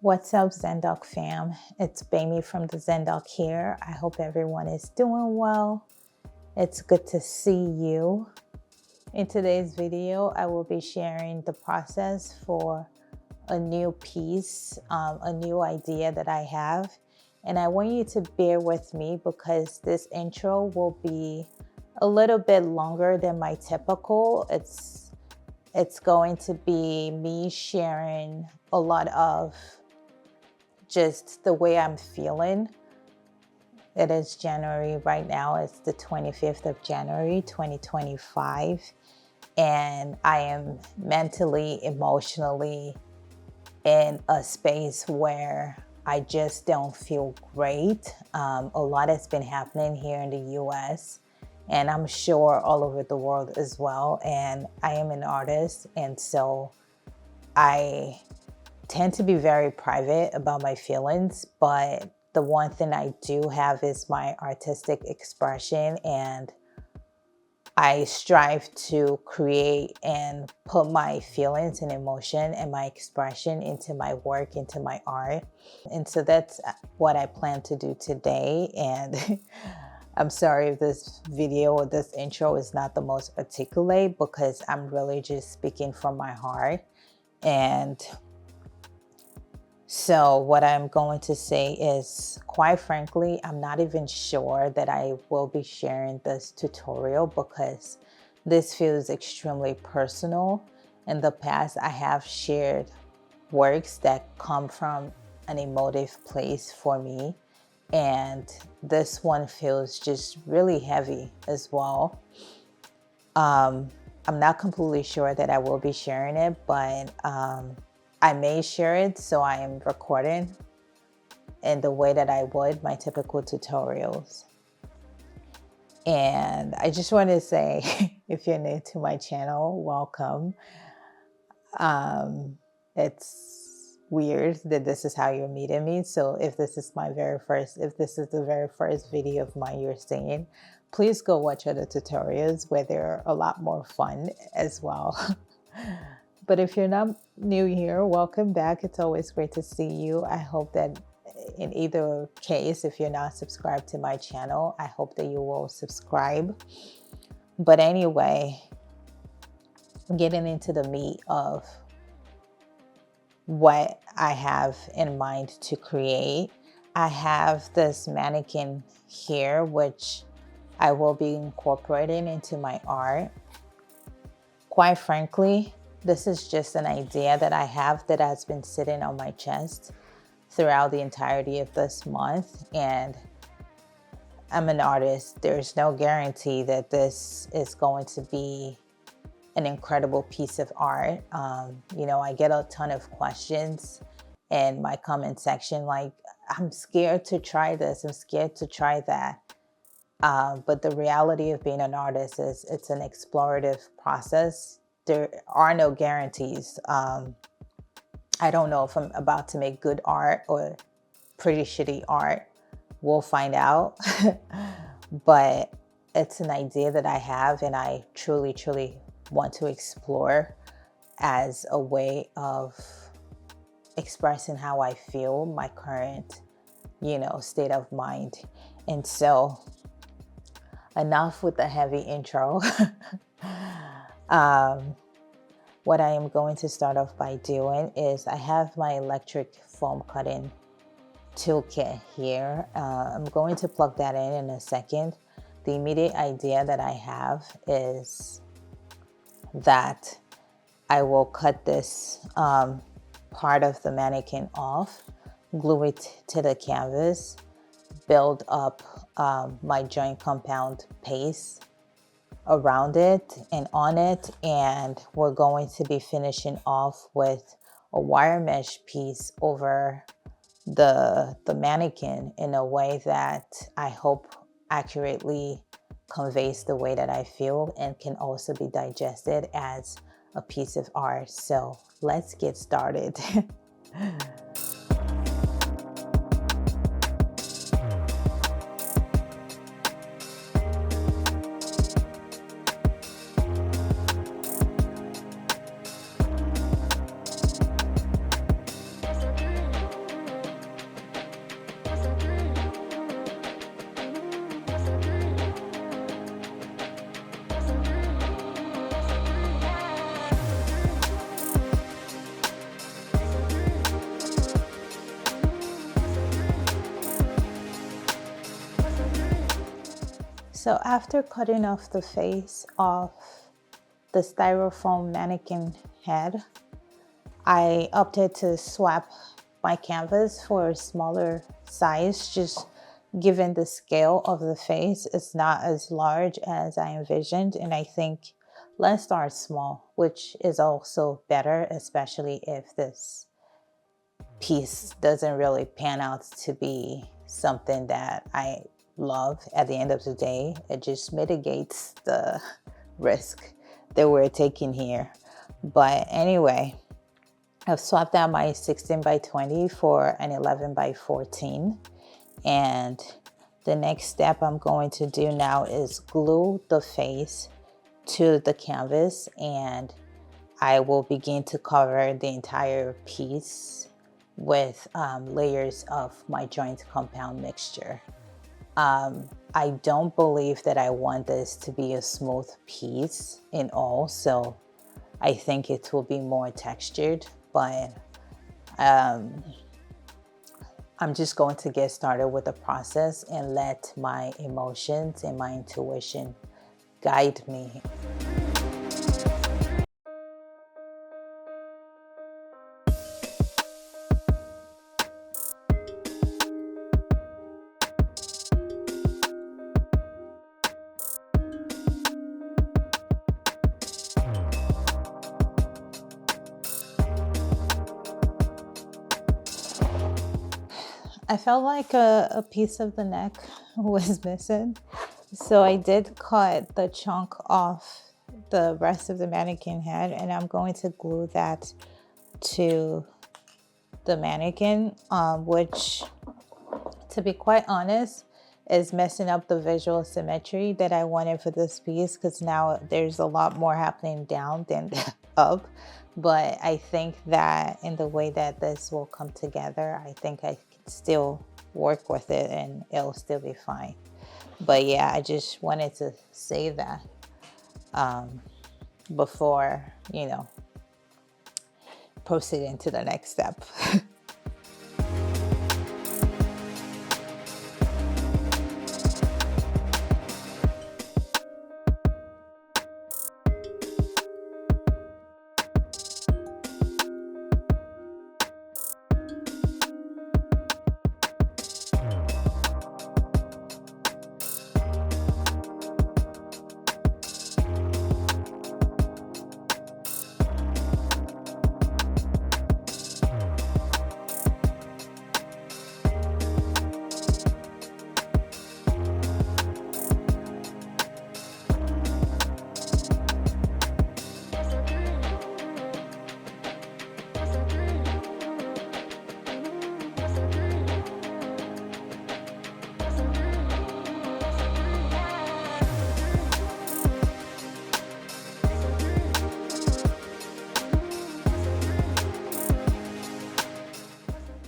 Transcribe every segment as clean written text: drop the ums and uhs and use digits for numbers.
What's up, Zendoc fam? It's Bamie from the Zendoc here. I hope everyone is doing well. It's good to see you. In today's video, I will be sharing the process for a new piece, a new idea that I have. And I want you to bear with me because this intro will be a little bit longer than my typical. It's going to be me sharing a lot of just the way I'm feeling. It is January right now. It's the 25th of January, 2025. And I am mentally, emotionally in a space where I just don't feel great. A lot has been happening here in the US, and I'm sure all over the world as well. And I am an artist, and so I tend to be very private about my feelings, but the one thing I do have is my artistic expression, and I strive to create and put my feelings and emotion and my expression into my work, into my art. And so that's what I plan to do today. And I'm sorry if this video or this intro is not the most articulate because I'm really just speaking from my heart. And so what I'm going to say is, quite frankly, I'm not even sure that I will be sharing this tutorial because this feels extremely personal. In the past, I have shared works that come from an emotive place for me. And this one feels just really heavy as well. I'm not completely sure that I will be sharing it, but I may share it, so I am recording in the way that I would my typical tutorials. And I just want to say, if you're new to my channel, welcome. It's weird that this is how you're meeting me. So if this is the very first video of mine you're seeing, please go watch other tutorials where they're a lot more fun as well. But if you're not new here, welcome back. It's always great to see you. I hope that in either case, if you're not subscribed to my channel, I hope that you will subscribe. But anyway, getting into the meat of what I have in mind to create, I have this mannequin here, which I will be incorporating into my art. Quite frankly, this is just an idea that I have that has been sitting on my chest throughout the entirety of this month. And I'm an artist. There's no guarantee that this is going to be an incredible piece of art. I get a ton of questions in my comment section like, I'm scared to try this, I'm scared to try that. But the reality of being an artist is it's an explorative process. There are no guarantees. I don't know if I'm about to make good art or pretty shitty art. We'll find out. But it's an idea that I have, and I truly, truly want to explore as a way of expressing how I feel, my current, state of mind. And so enough with the heavy intro. What I am going to start off by doing is I have my electric foam cutting toolkit here. I'm going to plug that in a second. The immediate idea that I have is that I will cut this part of the mannequin off, glue it to the canvas, build up my joint compound paste around it and on it, and we're going to be finishing off with a wire mesh piece over the mannequin in a way that I hope accurately conveys the way that I feel and can also be digested as a piece of art. So let's get started. So after cutting off the face of the styrofoam mannequin head, I opted to swap my canvas for a smaller size, just given the scale of the face. It's not as large as I envisioned, and I think let's start small, which is also better, especially if this piece doesn't really pan out to be something that I love at the end of the day. It just mitigates the risk that we're taking here. But anyway, I've swapped out my 16 by 20 for an 11 by 14. And the next step I'm going to do now is glue the face to the canvas, and I will begin to cover the entire piece with layers of my joint compound mixture. I don't believe that I want this to be a smooth piece in all, so I think it will be more textured, but I'm just going to get started with the process and let my emotions and my intuition guide me. I felt like a piece of the neck was missing. So I did cut the chunk off the rest of the mannequin head, and I'm going to glue that to the mannequin, which, to be quite honest, is messing up the visual symmetry that I wanted for this piece, because now there's a lot more happening down than up. But I think that in the way that this will come together, I think I can still work with it and it'll still be fine. But yeah, I just wanted to say that before, proceeding to the next step.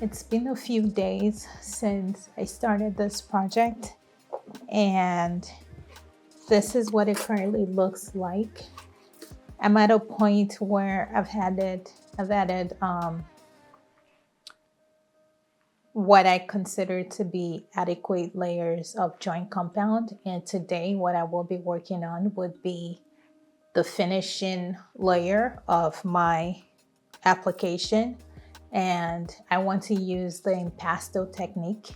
It's been a few days since I started this project, and this is what it currently looks like. I'm at a point where I've added what I consider to be adequate layers of joint compound, and today what I will be working on would be the finishing layer of my application. And I want to use the impasto technique,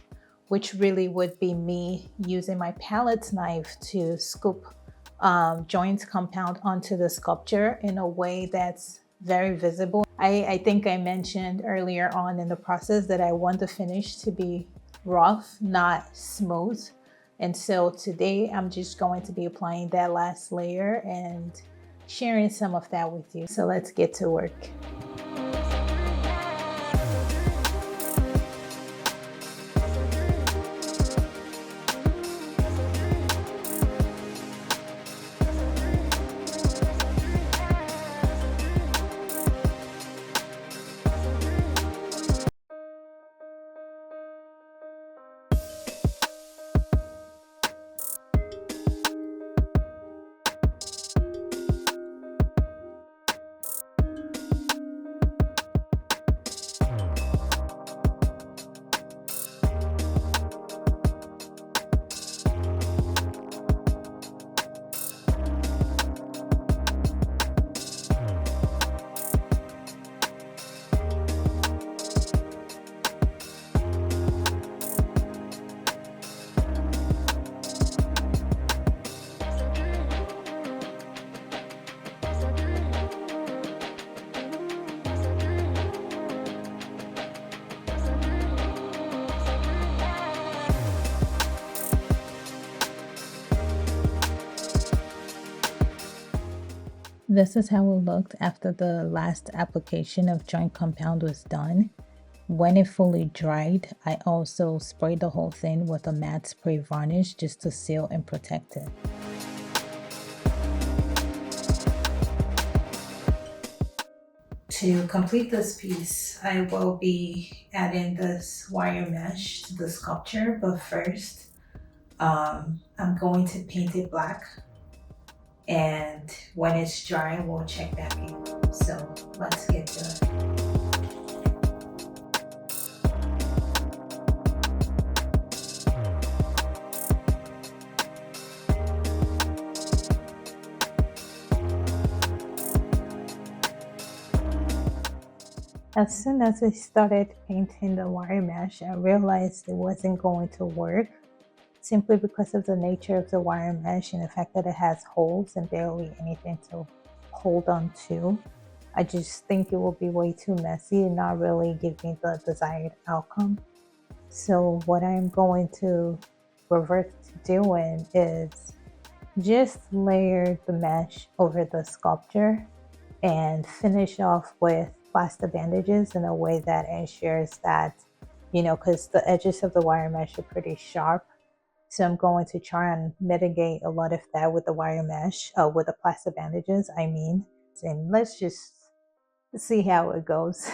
which really would be me using my palette knife to scoop joint compound onto the sculpture in a way that's very visible. I think I mentioned earlier on in the process that I want the finish to be rough, not smooth. And so today I'm just going to be applying that last layer and sharing some of that with you. So let's get to work. This is how it looked after the last application of joint compound was done. When it fully dried, I also sprayed the whole thing with a matte spray varnish just to seal and protect it. To complete this piece, I will be adding this wire mesh to the sculpture, but first, I'm going to paint it black, and when it's dry, we'll check back in. So let's get to it. As soon as I started painting the wire mesh, I realized it wasn't going to work, simply because of the nature of the wire mesh and the fact that it has holes and barely anything to hold on to. I just think it will be way too messy and not really give me the desired outcome. So what I'm going to revert to doing is just layer the mesh over the sculpture and finish off with plaster bandages in a way that ensures that, because the edges of the wire mesh are pretty sharp. So I'm going to try and mitigate a lot of that with the wire mesh, with the plaster bandages, I mean. And let's just see how it goes.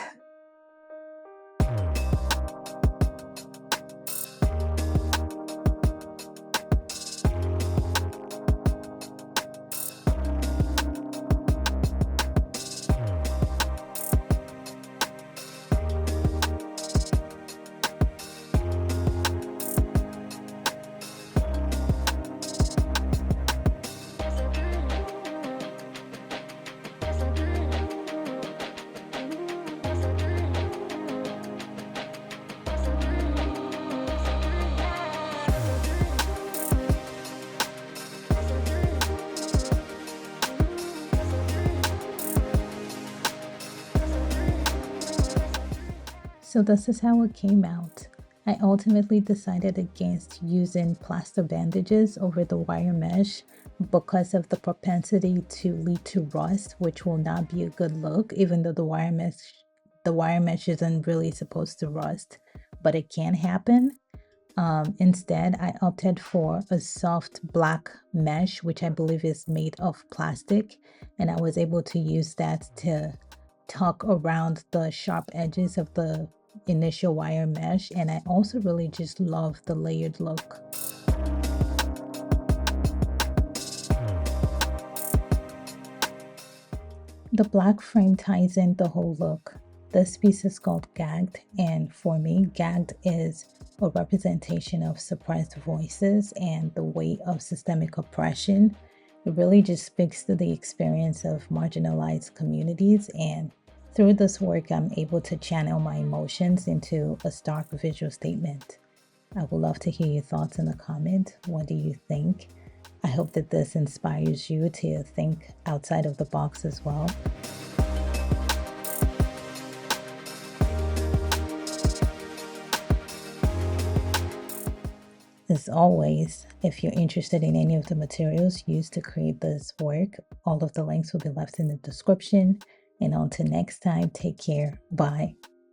So this is how it came out. I ultimately decided against using plaster bandages over the wire mesh because of the propensity to lead to rust, which will not be a good look, even though the wire mesh isn't really supposed to rust, but it can happen. Instead, I opted for a soft black mesh, which I believe is made of plastic, and I was able to use that to tuck around the sharp edges of the initial wire mesh, and I also really just love the layered look. The black frame ties in the whole look. This piece is called Gagged, and for me, Gagged is a representation of suppressed voices and the weight of systemic oppression. It really just speaks to the experience of marginalized communities, and through this work, I'm able to channel my emotions into a stark visual statement. I would love to hear your thoughts in the comment. What do you think? I hope that this inspires you to think outside of the box as well. As always, if you're interested in any of the materials used to create this work, all of the links will be left in the description. And until next time, take care. Bye.